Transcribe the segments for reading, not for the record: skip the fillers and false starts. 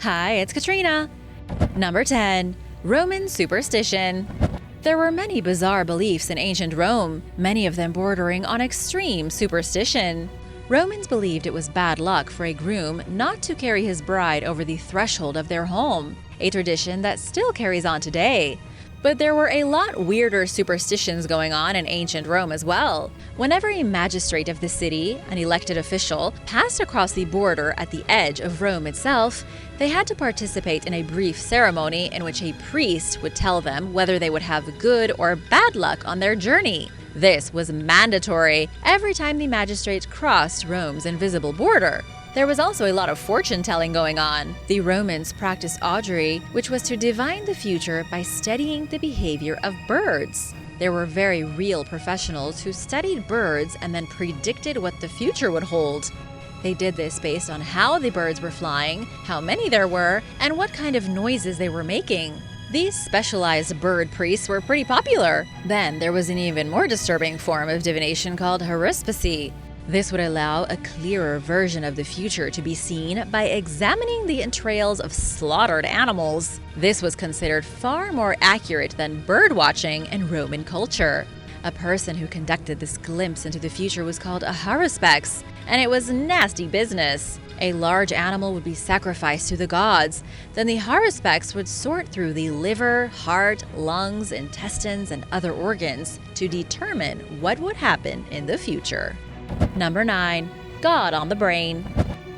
Hi, it's Katrina. Number 10. Roman superstition. There were many bizarre beliefs in ancient Rome, many of them bordering on extreme superstition. Romans believed it was bad luck for a groom not to carry his bride over the threshold of their home, a tradition that still carries on today. But there were a lot weirder superstitions going on in ancient Rome as well. Whenever a magistrate of the city, an elected official, passed across the border at the edge of Rome itself, they had to participate in a brief ceremony in which a priest would tell them whether they would have good or bad luck on their journey. This was mandatory every time the magistrate crossed Rome's invisible border. There was also a lot of fortune-telling going on. The Romans practiced augury, which was to divine the future by studying the behavior of birds. There were very real professionals who studied birds and then predicted what the future would hold. They did this based on how the birds were flying, how many there were, and what kind of noises they were making. These specialized bird priests were pretty popular. Then there was an even more disturbing form of divination called haruspicy. This would allow a clearer version of the future to be seen by examining the entrails of slaughtered animals. This was considered far more accurate than bird watching in Roman culture. A person who conducted this glimpse into the future was called a haruspex, and it was nasty business. A large animal would be sacrificed to the gods. Then the haruspex would sort through the liver, heart, lungs, intestines, and other organs to determine what would happen in the future. Number 9. God on the brain.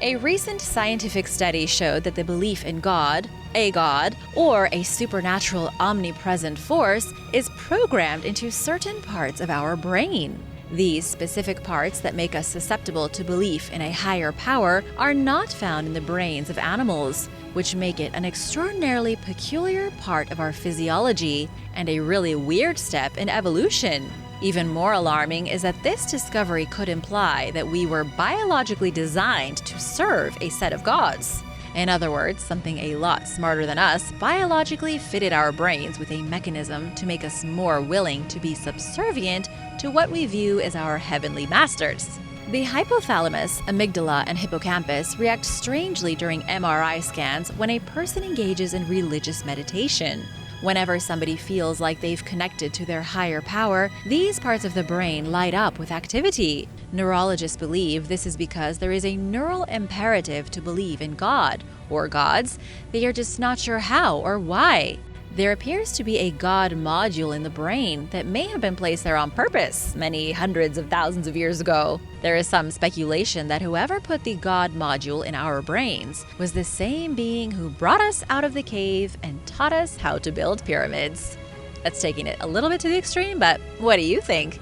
A recent scientific study showed that the belief in God, a god, or a supernatural omnipresent force is programmed into certain parts of our brain. These specific parts that make us susceptible to belief in a higher power are not found in the brains of animals, which make it an extraordinarily peculiar part of our physiology and a really weird step in evolution. Even more alarming is that this discovery could imply that we were biologically designed to serve a set of gods. In other words, something a lot smarter than us biologically fitted our brains with a mechanism to make us more willing to be subservient to what we view as our heavenly masters. The hypothalamus, amygdala, and hippocampus react strangely during MRI scans when a person engages in religious meditation. Whenever somebody feels like they've connected to their higher power, these parts of the brain light up with activity. Neurologists believe this is because there is a neural imperative to believe in God, or gods. They are just not sure how or why. There appears to be a God module in the brain that may have been placed there on purpose many hundreds of thousands of years ago. There is some speculation that whoever put the God module in our brains was the same being who brought us out of the cave and taught us how to build pyramids. That's taking it a little bit to the extreme, but what do you think?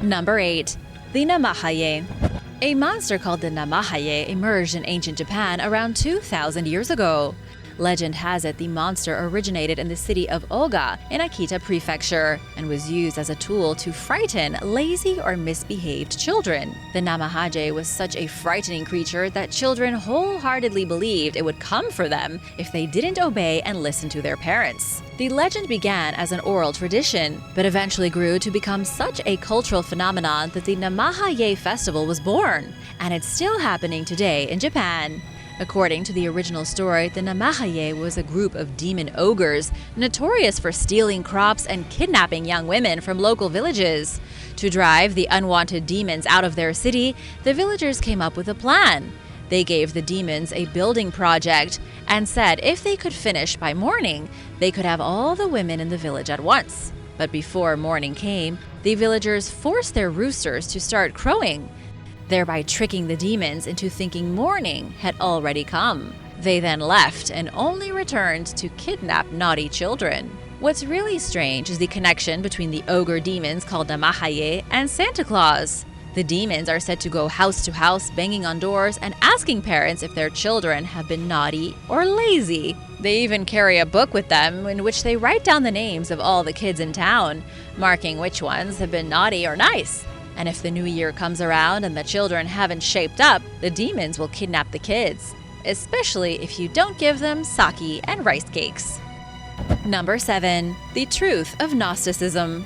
Number 8. The Namahaye. A monster called the Namahaye emerged in ancient Japan around 2,000 years ago. Legend has it the monster originated in the city of Oga in Akita Prefecture and was used as a tool to frighten lazy or misbehaved children. The Namahaje was such a frightening creature that children wholeheartedly believed it would come for them if they didn't obey and listen to their parents. The legend began as an oral tradition, but eventually grew to become such a cultural phenomenon that the Namahaye Festival was born, and it's still happening today in Japan. According to the original story, the Namahaye was a group of demon ogres notorious for stealing crops and kidnapping young women from local villages. To drive the unwanted demons out of their city, the villagers came up with a plan. They gave the demons a building project and said if they could finish by morning, they could have all the women in the village at once. But before morning came, the villagers forced their roosters to start crowing, thereby tricking the demons into thinking morning had already come. They then left and only returned to kidnap naughty children. What's really strange is the connection between the ogre demons called Namahaye and Santa Claus. The demons are said to go house to house, banging on doors and asking parents if their children have been naughty or lazy. They even carry a book with them in which they write down the names of all the kids in town, marking which ones have been naughty or nice. And if the new year comes around and the children haven't shaped up, the demons will kidnap the kids, especially if you don't give them sake and rice cakes. Number 7. The truth of Gnosticism.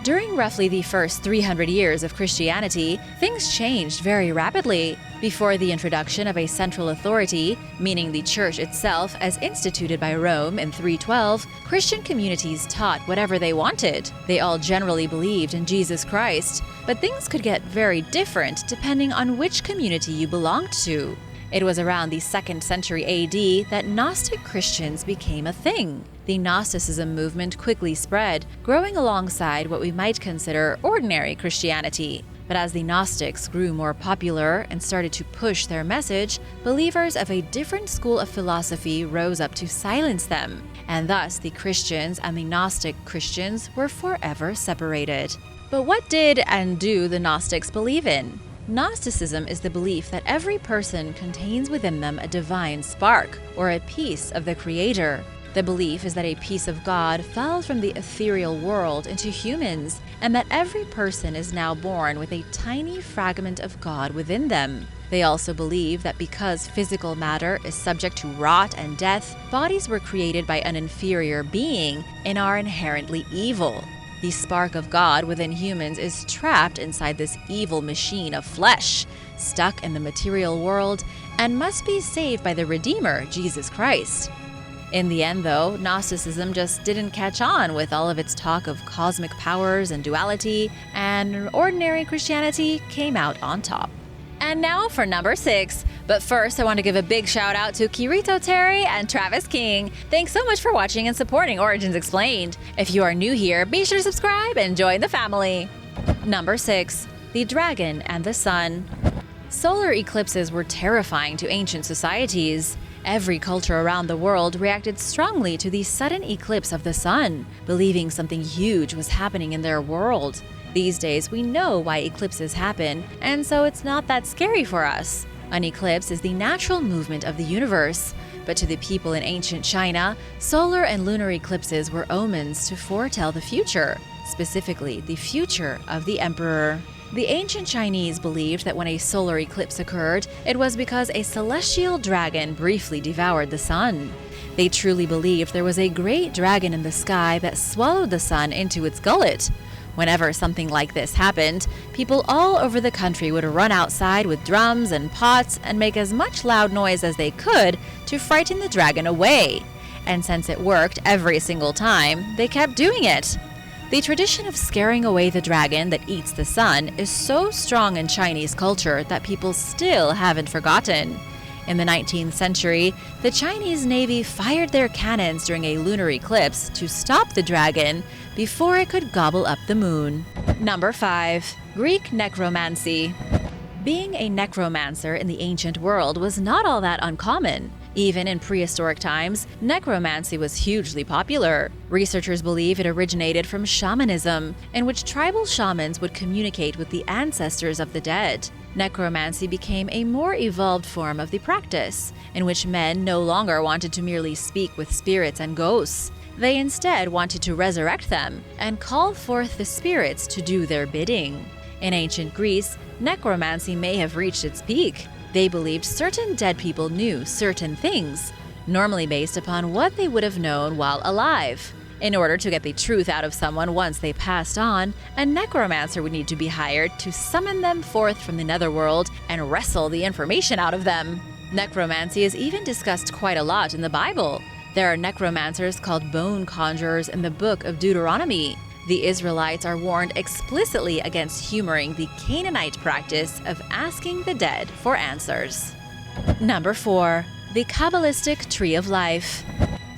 During roughly the first 300 years of Christianity, things changed very rapidly. Before the introduction of a central authority, meaning the church itself as instituted by Rome in 312, Christian communities taught whatever they wanted. They all generally believed in Jesus Christ, but things could get very different depending on which community you belonged to. It was around the 2nd century AD that Gnostic Christians became a thing. The Gnosticism movement quickly spread, growing alongside what we might consider ordinary Christianity. But as the Gnostics grew more popular and started to push their message, believers of a different school of philosophy rose up to silence them, and thus the Christians and the Gnostic Christians were forever separated. But what did and do the Gnostics believe in? Gnosticism is the belief that every person contains within them a divine spark, or a piece of the Creator. The belief is that a piece of God fell from the ethereal world into humans, and that every person is now born with a tiny fragment of God within them. They also believe that because physical matter is subject to rot and death, bodies were created by an inferior being and are inherently evil. The spark of God within humans is trapped inside this evil machine of flesh, stuck in the material world, and must be saved by the Redeemer, Jesus Christ. In the end, though, Gnosticism just didn't catch on with all of its talk of cosmic powers and duality, and ordinary Christianity came out on top. And now for number 6. But first, I want to give a big shout out to Kirito Terry and Travis King. Thanks so much for watching and supporting Origins Explained. If you are new here, be sure to subscribe and join the family. Number 6. The Dragon and the Sun. Solar eclipses were terrifying to ancient societies. Every culture around the world reacted strongly to the sudden eclipse of the sun, believing something huge was happening in their world. These days, we know why eclipses happen, and so it's not that scary for us. An eclipse is the natural movement of the universe. But to the people in ancient China, solar and lunar eclipses were omens to foretell the future, specifically the future of the emperor. The ancient Chinese believed that when a solar eclipse occurred, it was because a celestial dragon briefly devoured the sun. They truly believed there was a great dragon in the sky that swallowed the sun into its gullet. Whenever something like this happened, people all over the country would run outside with drums and pots and make as much loud noise as they could to frighten the dragon away. And since it worked every single time, they kept doing it. The tradition of scaring away the dragon that eats the sun is so strong in Chinese culture that people still haven't forgotten. In the 19th century, the Chinese Navy fired their cannons during a lunar eclipse to stop the dragon before it could gobble up the moon. Number 5. Greek necromancy. Being a necromancer in the ancient world was not all that uncommon. Even in prehistoric times, necromancy was hugely popular. Researchers believe it originated from shamanism, in which tribal shamans would communicate with the ancestors of the dead. Necromancy became a more evolved form of the practice, in which men no longer wanted to merely speak with spirits and ghosts. They instead wanted to resurrect them and call forth the spirits to do their bidding. In ancient Greece, necromancy may have reached its peak. They believed certain dead people knew certain things, normally based upon what they would have known while alive. In order to get the truth out of someone once they passed on, a necromancer would need to be hired to summon them forth from the netherworld and wrestle the information out of them. Necromancy is even discussed quite a lot in the Bible. There are necromancers called bone conjurers in the book of Deuteronomy. The Israelites are warned explicitly against humoring the Canaanite practice of asking the dead for answers. Number 4. The Kabbalistic Tree of Life.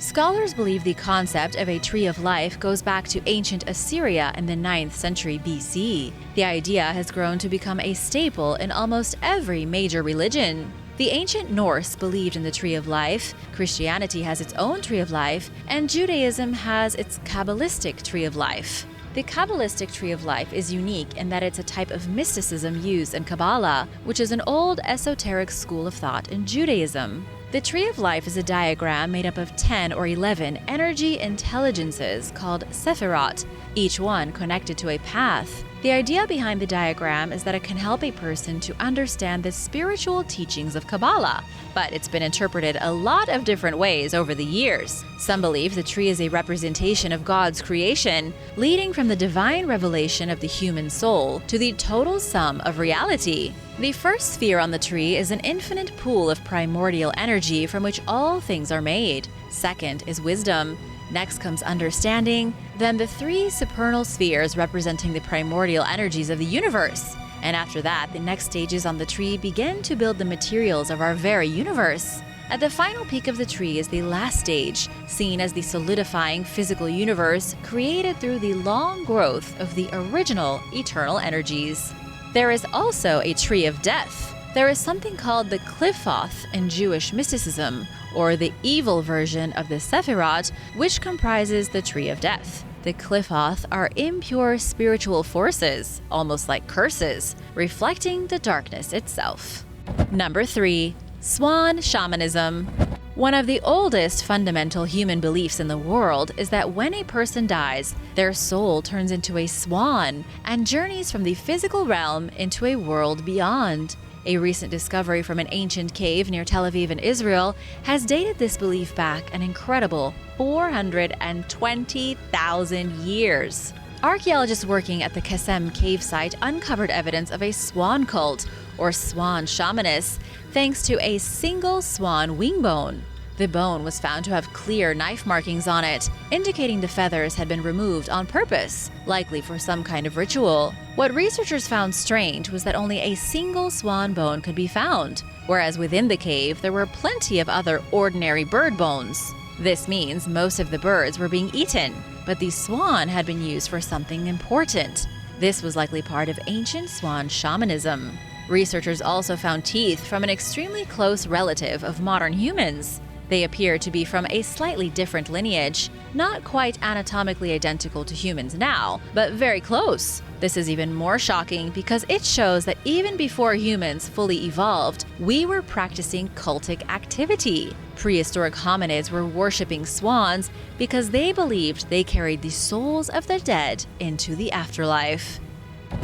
Scholars believe the concept of a tree of life goes back to ancient Assyria in the 9th century BC. The idea has grown to become a staple in almost every major religion. The ancient Norse believed in the Tree of Life, Christianity has its own Tree of Life, and Judaism has its Kabbalistic Tree of Life. The Kabbalistic Tree of Life is unique in that it's a type of mysticism used in Kabbalah, which is an old esoteric school of thought in Judaism. The Tree of Life is a diagram made up of 10 or 11 energy intelligences called Sephirot, each one connected to a path. The idea behind the diagram is that it can help a person to understand the spiritual teachings of Kabbalah, but it's been interpreted a lot of different ways over the years. Some believe the tree is a representation of God's creation, leading from the divine revelation of the human soul to the total sum of reality. The first sphere on the tree is an infinite pool of primordial energy from which all things are made. Second is wisdom. Next comes understanding, then the three supernal spheres representing the primordial energies of the universe. And after that, the next stages on the tree begin to build the materials of our very universe. At the final peak of the tree is the last stage, seen as the solidifying physical universe created through the long growth of the original eternal energies. There is also a tree of death. There is something called the Qliphoth in Jewish mysticism, or the evil version of the Sephirot, which comprises the tree of death. The Qliphoth are impure spiritual forces, almost like curses, reflecting the darkness itself. Number 3. Swan Shamanism. One of the oldest fundamental human beliefs in the world is that when a person dies, their soul turns into a swan and journeys from the physical realm into a world beyond. A recent discovery from an ancient cave near Tel Aviv in Israel has dated this belief back an incredible 420,000 years. Archaeologists working at the Qesem cave site uncovered evidence of a swan cult, or swan shamanists, thanks to a single swan wing bone. The bone was found to have clear knife markings on it, indicating the feathers had been removed on purpose, likely for some kind of ritual. What researchers found strange was that only a single swan bone could be found, whereas within the cave there were plenty of other ordinary bird bones. This means most of the birds were being eaten, but the swan had been used for something important. This was likely part of ancient swan shamanism. Researchers also found teeth from an extremely close relative of modern humans. They appear to be from a slightly different lineage, not quite anatomically identical to humans now, but very close. This is even more shocking because it shows that even before humans fully evolved, we were practicing cultic activity. Prehistoric hominids were worshipping swans because they believed they carried the souls of the dead into the afterlife.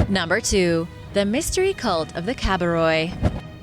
Number 2. The mystery cult of the Kabiroi.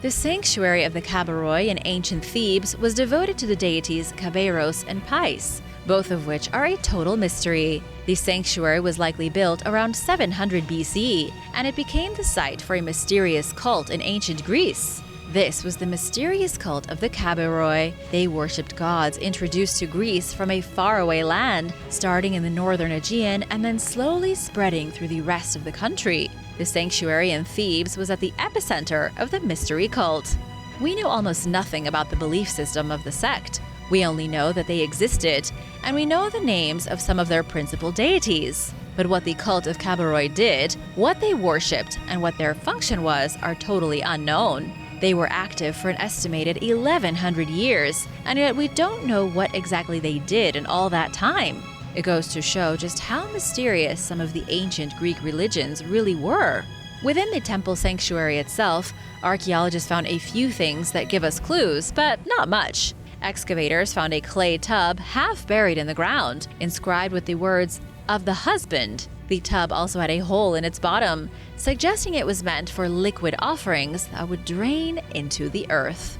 The sanctuary of the Kabiroi in ancient Thebes was devoted to the deities Kaberos and Pais, both of which are a total mystery. The sanctuary was likely built around 700 BC, and it became the site for a mysterious cult in ancient Greece. This was the mysterious cult of the Kabiroi. They worshipped gods introduced to Greece from a faraway land, starting in the northern Aegean and then slowly spreading through the rest of the country. The sanctuary in Thebes was at the epicenter of the mystery cult. We knew almost nothing about the belief system of the sect. We only know that they existed, and we know the names of some of their principal deities. But what the cult of Kabiroi did, what they worshipped, and what their function was are totally unknown. They were active for an estimated 1,100 years, and yet we don't know what exactly they did in all that time. It goes to show just how mysterious some of the ancient Greek religions really were. Within the temple sanctuary itself, archaeologists found a few things that give us clues, but not much. Excavators found a clay tub half buried in the ground, inscribed with the words, "of the husband." The tub also had a hole in its bottom, suggesting it was meant for liquid offerings that would drain into the earth.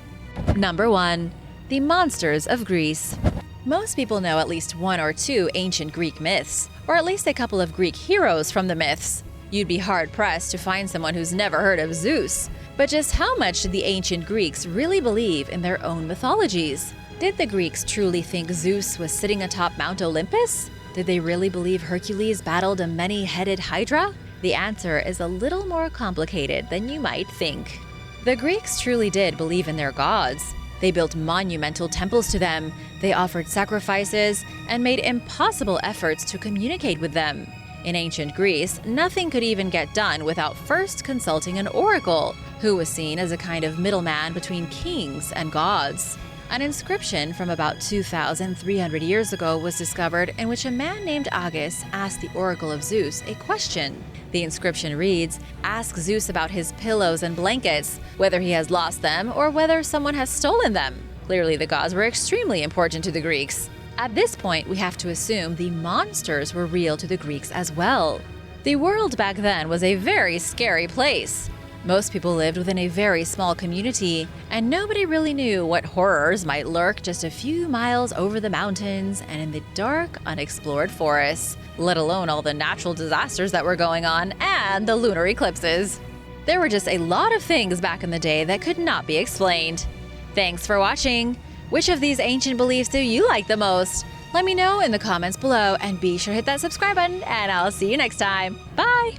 Number 1. The monsters of Greece. Most people know at least one or two ancient Greek myths, or at least a couple of Greek heroes from the myths. You'd be hard-pressed to find someone who's never heard of Zeus. But just how much did the ancient Greeks really believe in their own mythologies? Did the Greeks truly think Zeus was sitting atop Mount Olympus? Did they really believe Hercules battled a many-headed Hydra? The answer is a little more complicated than you might think. The Greeks truly did believe in their gods. They built monumental temples to them, they offered sacrifices, and made impossible efforts to communicate with them. In ancient Greece, nothing could even get done without first consulting an oracle, who was seen as a kind of middleman between kings and gods. An inscription from about 2,300 years ago was discovered in which a man named Agis asked the oracle of Zeus a question. The inscription reads, "Ask Zeus about his pillows and blankets, whether he has lost them or whether someone has stolen them." Clearly, the gods were extremely important to the Greeks. At this point, we have to assume the monsters were real to the Greeks as well. The world back then was a very scary place. Most people lived within a very small community, and nobody really knew what horrors might lurk just a few miles over the mountains and in the dark, unexplored forests, let alone all the natural disasters that were going on and the lunar eclipses. There were just a lot of things back in the day that could not be explained. Thanks for watching! Which of these ancient beliefs do you like the most? Let me know in the comments below, and be sure to hit that subscribe button, and I'll see you next time. Bye!